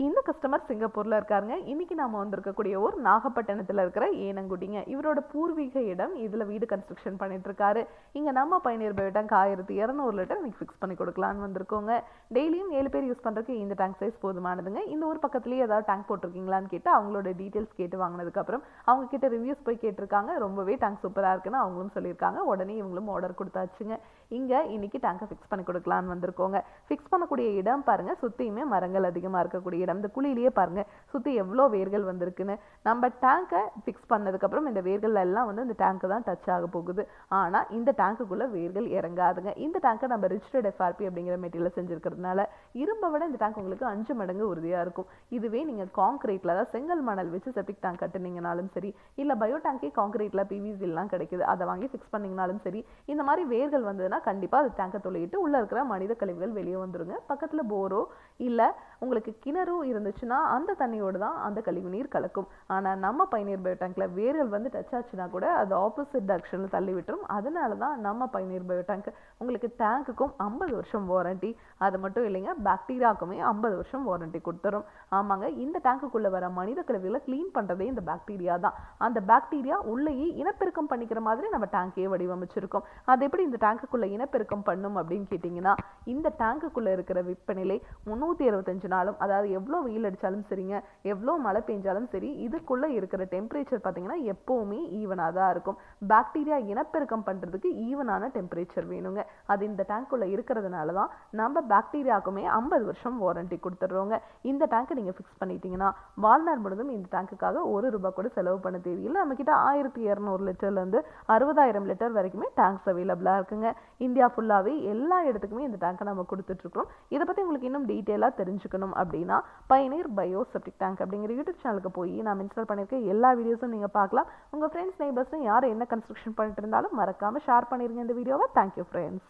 இந்த கஸ்டமர் சிங்கப்பூர்ல இருக்காருங்க. இன்னைக்கு நாம வந்திருக்கக்கூடிய ஊர் நாகப்பட்டினத்துல இருக்கிற ஏனங்குடிங்க. இவரோட பூர்வீக இடம். இதுல வீடு கன்ஸ்ட்ரக்ஷன் பண்ணிட்டு இருக்காரு. இங்க நம்ம பயணியர் பயோடேங்க் 1200 லிட்டர் இன்னைக்கு ஃபிக்ஸ் பண்ணி கொடுக்கலான்னு வந்திருக்கோங்க. டெய்லியும் 7 பேர் யூஸ் பண்றதுக்கு இந்த டேங்க் சைஸ் போதுமானதுங்க. இந்த ஊர் பக்கத்துலயே ஏதாவது டேங்க் போட்டிருக்கீங்களான்னு கேட்டு அவங்களோட டீடைல்ஸ் கேட்டு வாங்கினதுக்கு அப்புறம் அவங்க கிட்ட ரிவ்யூஸ் போய் கேட்டிருக்காங்க. ரொம்பவே டேங்க் சூப்பரா இருக்குன்னு அவங்களும் சொல்லியிருக்காங்க. உடனே இவங்களும் ஆர்டர் கொடுத்தாச்சுங்க. இங்க இன்னைக்கு டேங்கை ஃபிக்ஸ் பண்ணி கொடுக்கலான்னு வந்திருக்கோங்க. ஃபிக்ஸ் பண்ணக்கூடிய இடம் பாருங்க, சுத்தியுமே மரங்கள் அதிகமா இருக்கக்கூடிய இடம். இந்த குழியிலேயே பாருங்க சுத்தி எவ்வளோ வேர்கள் வந்திருக்குன்னு. நம்ம டேங்கை ஃபிக்ஸ் பண்ணதுக்கு அப்புறம் இந்த வேர்கள் எல்லாம் வந்து இந்த டேங்க் தான் டச் ஆக போகுது. ஆனா இந்த டேங்குக்குள்ள வேர்கள் இறங்காதுங்க. இந்த டேங்கை நம்ம ரிஜிஸ்டர்ட் FRP அப்படிங்கிற மெட்டீரியல் செஞ்சிருக்கிறதுனால இரும்பை விட இந்த டேங்க் உங்களுக்கு 5 மடங்கு உறுதியா இருக்கும். இதுவே நீங்க கான்கிரீட்ல, அதாவது செங்கல் மணல் வச்சு செப்டிக் டேங்க் கட்டுனீங்கனாலும் சரி, இல்ல பயோ டேங்கே கான்கிரீட்ல PVC எல்லாம் கிடைக்குது, அதை வாங்கி ஃபிக்ஸ் பண்ணீங்கனாலும் சரி, இந்த மாதிரி வேர்கள் வந்ததுன்னா கண்டிப்பா அது டேங்கை தொலையிட்டு உள்ள இருக்கிற மனித கழிவுகள் வெளியே வந்துருங்க. பக்கத்துல போரோ இல்ல உங்களுக்கு கிணறு இருந்துச்சுன்னா அந்த தண்ணியோடு தான் அந்த கழிவு நீர் கலக்கும். ஆனா நம்ம பயணியர் பயோ டேங்க்ல வேர்கள் வந்து டச் ஆச்சுன்னா கூட அது ஆப்போசிட் டைரக்ஷன்ல தள்ளி விட்டுரும். அதனால தான் நம்ம பயணியர் பயோ டேங்க் உங்களுக்கு டேங்குக்கும் 50 வருஷம் வாரண்டி. அது மட்டும் இல்லைங்க, பாக்டீரியாக்குமே 50 வருஷம் வாரண்டி கொடுத்துரும். ஆமாங்க, இந்த டேங்குக்குள்ள வர மனித கழிவுகளை கிளீன் பண்றதே இந்த பாக்டீரியா தான். அந்த பாக்டீரியா உள்ளேயே இனப்பெருக்கம் பண்ணிக்கிற மாதிரி நம்ம டேங்கையே வடிவமைச்சிருக்கோம். அது எப்படி இந்த டேங்குக்குள்ள இனப்பெருக்கம் பண்ணும் அப்படின்னு கேட்டீங்கன்னா, இந்த டேங்குக்குள்ள இருக்கிற வெப்பநிலை 365 நாளும், அதாவது எவ்வளோ வெயில் அடிச்சாலும் சரிங்க, எவ்வளோ மழை பெஞ்சாலும் சரி, இதுக்குள்ள இருக்கிற டெம்பரேச்சர் பார்த்தீங்கன்னா எப்பவுமே ஈவனாக தான் இருக்கும். பாக்டீரியா இனப்பெருக்கம் பண்றதுக்கு ஈவனான டெம்பரேச்சர் வேணுங்க. அது இந்த டேங்க்குள்ள இருக்கிறதுனால தான் நம்ம பாக்டீரியாக்குமே 50 வருஷம் வாரண்டி கொடுத்துட்றோங்க. இந்த டேங்கை நீங்க ஃபிக்ஸ் பண்ணிட்டீங்கன்னா வாழ்நாள் முழுதும் இந்த டேங்குக்காக ₹1 கூட செலவு பண்ண தேவையில்லை. நம்ம கிட்ட 1200 லிட்டர்ல இருந்து 60,000 லிட்டர் வரைக்குமே டேங்க்ஸ் அவைலபிளா இருக்குங்க. இந்தியா ஃபுல்லாவே எல்லா இடத்துக்குமே இந்த டேங்கை நம்ம கொடுத்துட்டு இருக்கோம். இதை பத்தி உங்களுக்கு இன்னும் டீட்டெயிலா தெரிஞ்சுக்கணும் அப்படின்னா பயணியர் பயோ செப்டிக் டேங்க் அப்படிங்கிற யூடியூப் சேனலுக்கு போய் நான் இன்ஸ்டால் பண்ணியிருக்க எல்லா வீடியோஸும் நீங்க பார்க்கலாம். உங்க ஃப்ரெண்ட்ஸ் நெய்பர்ஸ் யார் என்ன கன்ஸ்ட்ரக்ஷன் பண்ணிட்டு இருந்தாலும் மறக்காம ஷேர் பண்ணிருங்க இந்த வீடியோவை. Thank you friends.